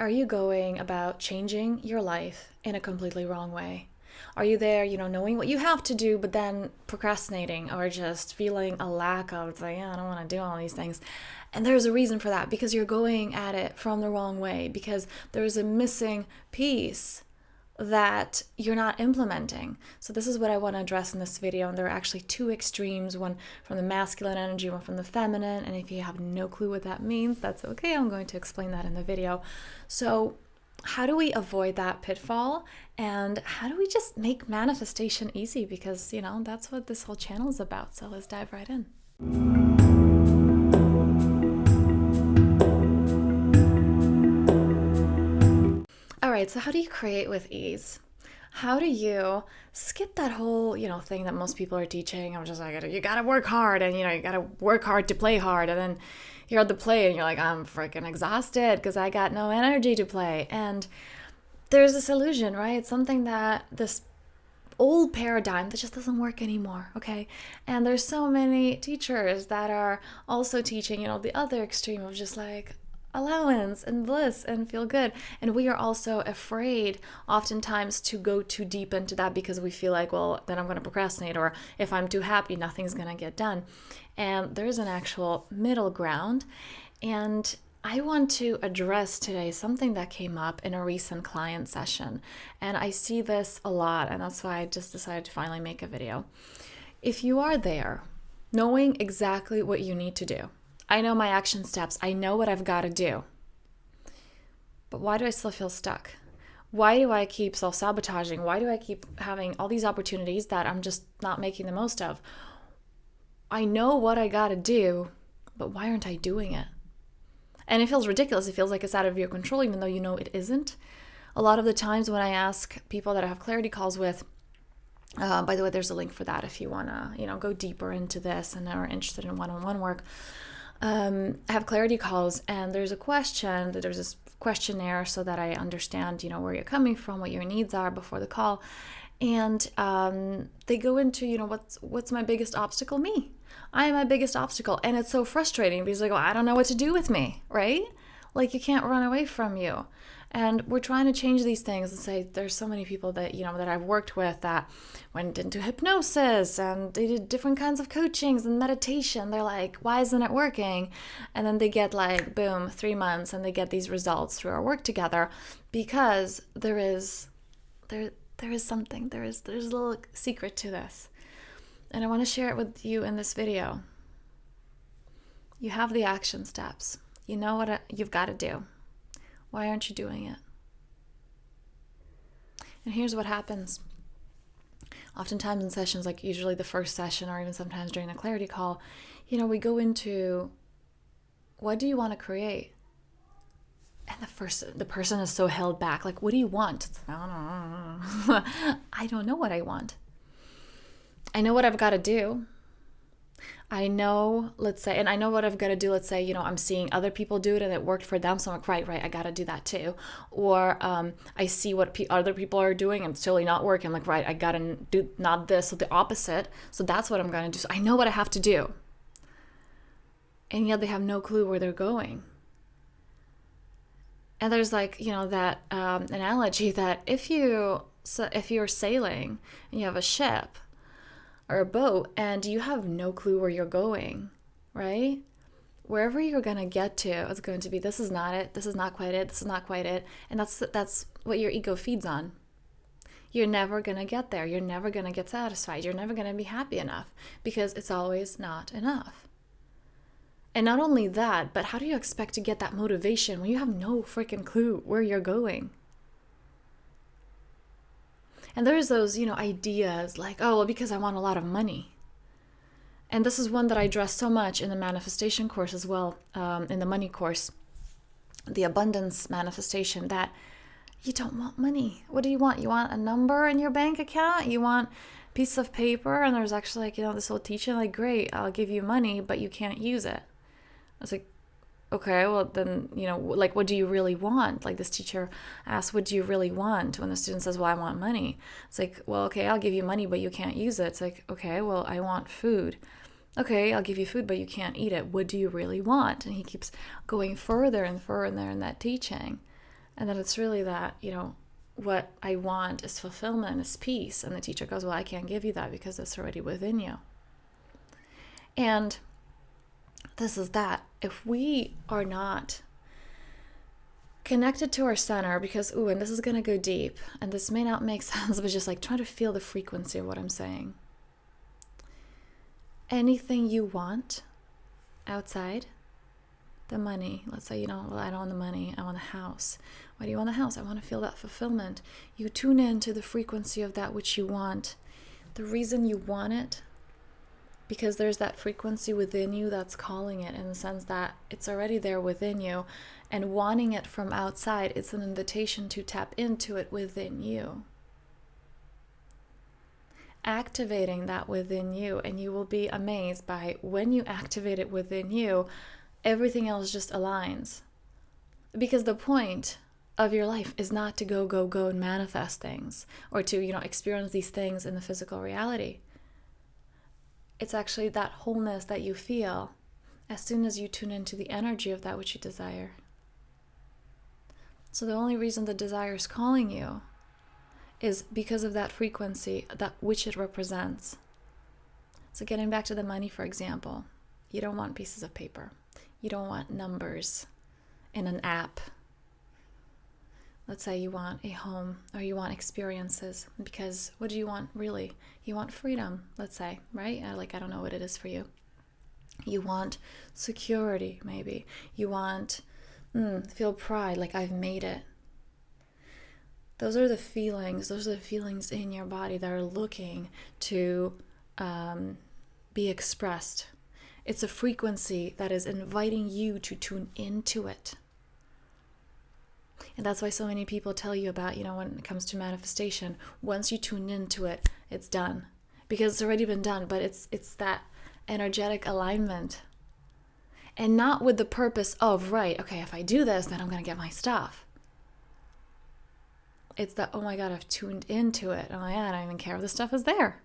Are you going about changing your life in a completely wrong way? Are you there, knowing what you have to do, but then procrastinating or just feeling a lack of, it's like, yeah, I don't want to do all these things. And there's a reason for that because you're going at it from the wrong way, because there's a missing piece that you're not implementing. So this is what I want to address in this video. And there are actually two extremes, one from the masculine energy, one from the feminine. And if you have no clue what that means, that's okay. I'm going to explain that in the video. So how do we avoid that pitfall? And how do we just make manifestation easy? Because, that's what this whole channel is about. So let's dive right in. All right, so how do you create with ease? How do you skip that whole, thing that most people are teaching? I'm just like, you gotta work hard, and you gotta work hard to play hard, and then you're at the play and you're like, I'm freaking exhausted because I got no energy to play. And there's this illusion, right? It's something that this old paradigm that just doesn't work anymore, okay? And there's so many teachers that are also teaching, the other extreme of just like allowance and bliss and feel good. And we are also afraid oftentimes to go too deep into that because we feel like, well, then I'm going to procrastinate, or if I'm too happy, nothing's going to get done. And there's an actual middle ground. And I want to address today something that came up in a recent client session. And I see this a lot, and that's why I just decided to finally make a video. If you are there, knowing exactly what you need to do, I know my action steps, I know what I've got to do, but why do I still feel stuck? Why do I keep self-sabotaging? Why do I keep having all these opportunities that I'm just not making the most of? I know what I got to do, but why aren't I doing it? And it feels ridiculous. It feels like it's out of your control, even though you know it isn't. A lot of the times when I ask people that I have clarity calls with, by the way, there's a link for that if you want to, go deeper into this and are interested in one-on-one work. I have clarity calls, and there's this questionnaire so that I understand, where you're coming from, what your needs are before the call. And they go into, what's my biggest obstacle? Me. I am my biggest obstacle. And it's so frustrating because I go, I don't know what to do with me, right? Like, you can't run away from you. And we're trying to change these things and say there's so many people that, that I've worked with that went into hypnosis and they did different kinds of coachings and meditation. They're like, why isn't it working? And then they get like, boom, 3 months, and they get these results through our work together because there is something, there's a little secret to this. And I want to share it with you in this video. You have the action steps. You know what you've got to do. Why aren't you doing it? And here's what happens. Oftentimes in sessions, like usually the first session or even sometimes during a clarity call, we go into, what do you want to create? And the person is so held back. Like, what do you want? It's, I don't know what I want. I know what I've got to do. I know, let's say, and I know what I've got to do. Let's say, I'm seeing other people do it and it worked for them. So I'm like, right, I got to do that too. Or I see what other people are doing and it's totally not working. I'm like, right, I got to do not this, so the opposite. So that's what I'm going to do. So I know what I have to do. And yet they have no clue where they're going. And there's like, that analogy that if you're sailing and you have a ship or a boat and you have no clue where you're going, right? Wherever you're going to get to, it's going to be, this is not it, this is not quite it, this is not quite it. And that's what your ego feeds on. You're never going to get there. You're never going to get satisfied. You're never going to be happy enough because it's always not enough. And not only that, but how do you expect to get that motivation when you have no freaking clue where you're going? And there's those, ideas like, oh, well, because I want a lot of money. And this is one that I address so much in the manifestation course as well, in the money course, the abundance manifestation, that you don't want money. What do you want? You want a number in your bank account? You want a piece of paper? And there's actually like, this whole teaching, like, great, I'll give you money, but you can't use it. I was like, okay, well then, like, what do you really want? Like, this teacher asked, what do you really want? When the student says, well, I want money. It's like, well, okay, I'll give you money, but you can't use it. It's like, okay, well, I want food. Okay, I'll give you food, but you can't eat it. What do you really want? And he keeps going further and further in that teaching. And then it's really that, what I want is fulfillment, is peace. And the teacher goes, well, I can't give you that because it's already within you. And this is that. If we are not connected to our center, because, and this is going to go deep, and this may not make sense, but just like try to feel the frequency of what I'm saying. Anything you want outside, the money, let's say, well, I don't want the money, I want a house. Why do you want a house? I want to feel that fulfillment. You tune into the frequency of that which you want. The reason you want it, because there's that frequency within you that's calling it, in the sense that it's already there within you, and wanting it from outside, it's an invitation to tap into it within you. Activating that within you, and you will be amazed by when you activate it within you, everything else just aligns. Because the point of your life is not to go and manifest things, or to, experience these things in the physical reality. It's actually that wholeness that you feel as soon as you tune into the energy of that which you desire. So the only reason the desire is calling you is because of that frequency, that which it represents. So getting back to the money, for example, you don't want pieces of paper. You don't want numbers in an app. Let's say you want a home, or you want experiences, because what do you want really? You want freedom, let's say, right? I don't know what it is for you. You want security, maybe. You want, feel pride, like I've made it. Those are the feelings in your body that are looking to be expressed. It's a frequency that is inviting you to tune into it. And that's why so many people tell you about, when it comes to manifestation, once you tune into it, it's done. Because it's already been done, but it's that energetic alignment. And not with the purpose of, right, okay, if I do this, then I'm going to get my stuff. It's that, oh my God, I've tuned into it. Oh my God, I don't even care if the stuff is there.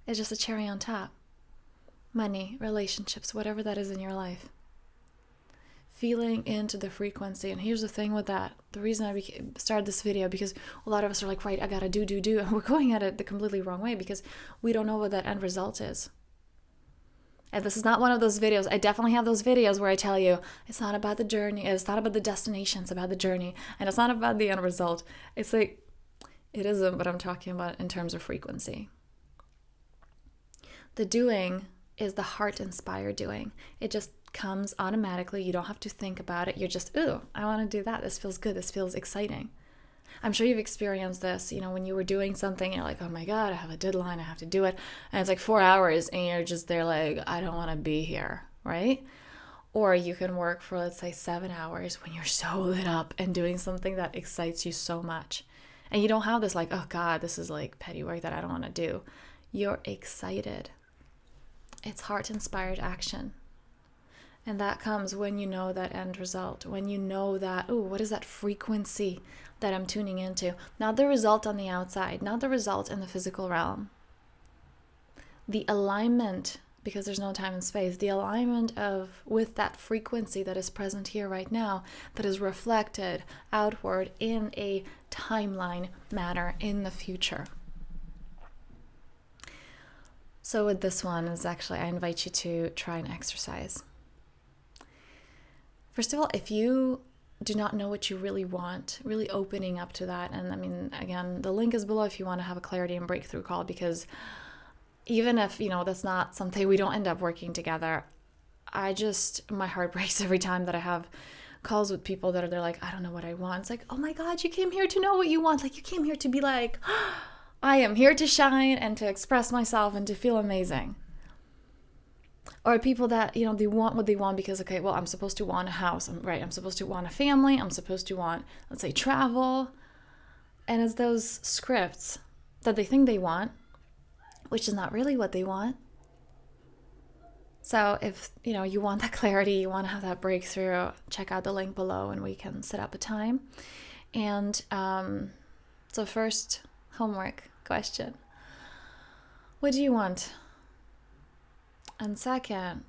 It's just a cherry on top. Money, relationships, whatever that is in your life. Feeling into the frequency. And here's the thing with that. The reason I started this video, because a lot of us are like, right, I gotta do. And we're going at it the completely wrong way, because we don't know what that end result is. And this is not one of those videos. I definitely have those videos where I tell you, it's not about the journey. It's not about the destination. It's about the journey. And it's not about the end result. It's like, it isn't, but I'm talking about in terms of frequency. The doing is the heart-inspired doing. It just comes automatically. You don't have to think about it. You're just, ooh, I want to do that. This feels good. This feels exciting. I'm sure you've experienced this, when you were doing something, you're like, oh my God, I have a deadline. I have to do it. And it's like 4 hours and you're just there like, I don't want to be here, right? Or you can work for, let's say, 7 hours when you're so lit up and doing something that excites you so much. And you don't have this like, oh God, this is like petty work that I don't want to do. You're excited. It's heart-inspired action. And that comes when you know that end result, when you know that, oh, what is that frequency that I'm tuning into? Not the result on the outside, not the result in the physical realm. The alignment, because there's no time and space, the alignment with that frequency that is present here right now, that is reflected outward in a timeline manner in the future. So with this one is actually, I invite you to try an exercise. First of all, if you do not know what you really want, really opening up to that. And I mean, again, the link is below if you want to have a clarity and breakthrough call, because even if, that's not something, we don't end up working together. My heart breaks every time that I have calls with people that they're like, I don't know what I want. It's like, oh my God, you came here to know what you want. Like, you came here to be like, I am here to shine and to express myself and to feel amazing. Or people that, they want what they want because, okay, well, I'm supposed to want a house. I'm supposed to want a family. I'm supposed to want, let's say, travel. And it's those scripts that they think they want, which is not really what they want. So if, you want that clarity, you want to have that breakthrough, check out the link below and we can set up a time. And so first, homework question. What do you want? And second,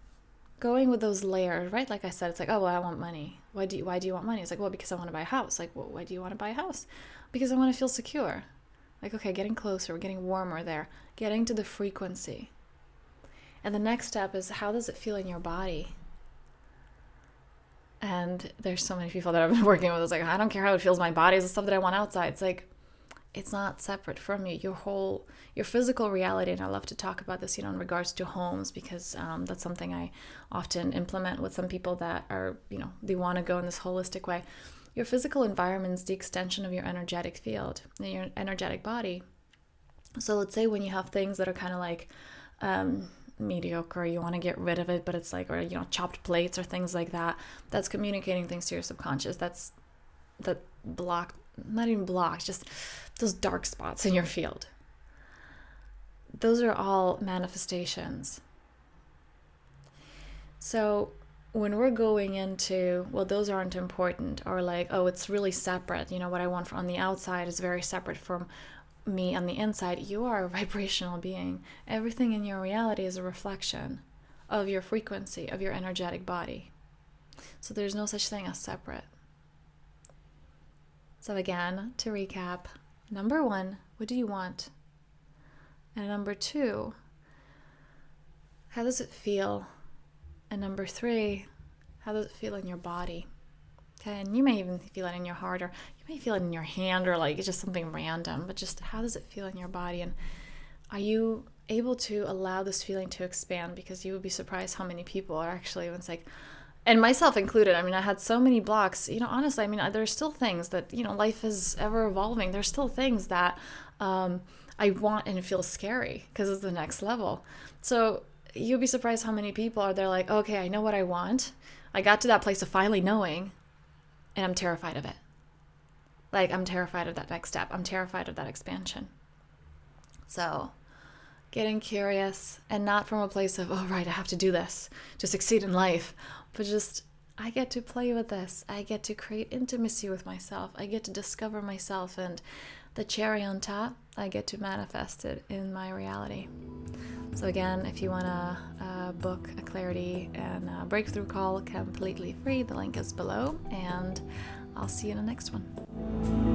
going with those layers, right? Like I said, it's like, oh, well, I want money. Why do you want money? It's like, well, because I want to buy a house. Like, well, why do you want to buy a house? Because I want to feel secure. Like, okay, getting closer, we're getting warmer there, getting to the frequency. And the next step is, how does it feel in your body? And there's so many people that I've been working with. It's like, I don't care how it feels in my body. It's the stuff that I want outside. It's like, it's not separate from you. Your physical reality, and I love to talk about this, in regards to homes, because that's something I often implement with some people that are, they want to go in this holistic way. Your physical environment is the extension of your energetic field, your energetic body. So let's say when you have things that are kind of like mediocre, you want to get rid of it, but it's like, or chopped plates or things like that, that's communicating things to your subconscious. That's that block, not even blocks, just those dark spots in your field. Those are all manifestations. So when we're going into, well, those aren't important, or like, oh, it's really separate, what I want on the outside is very separate from me on the inside. You are a vibrational being. Everything in your reality is a reflection of your frequency, of your energetic body. So there's no such thing as separate. So again, to recap, number 1, what do you want? And number 2, how does it feel? And number 3, how does it feel in your body? Okay, and you may even feel it in your heart, or you may feel it in your hand, or like it's just something random, but just how does it feel in your body? And are you able to allow this feeling to expand? Because you would be surprised how many people are actually, it's like, and myself included, I had so many blocks, honestly, there's still things that, life is ever evolving. There's still things that I want, and it feels scary because it's the next level. So you'd be surprised how many people are there like, okay, I know what I want. I got to that place of finally knowing, and I'm terrified of it. Like, I'm terrified of that next step. I'm terrified of that expansion. So getting curious, and not from a place of, oh, right, I have to do this to succeed in life, but just, I get to play with this. I get to create intimacy with myself. I get to discover myself, and the cherry on top, I get to manifest it in my reality. So again, if you want to book a clarity and a breakthrough call completely free, the link is below, and I'll see you in the next one.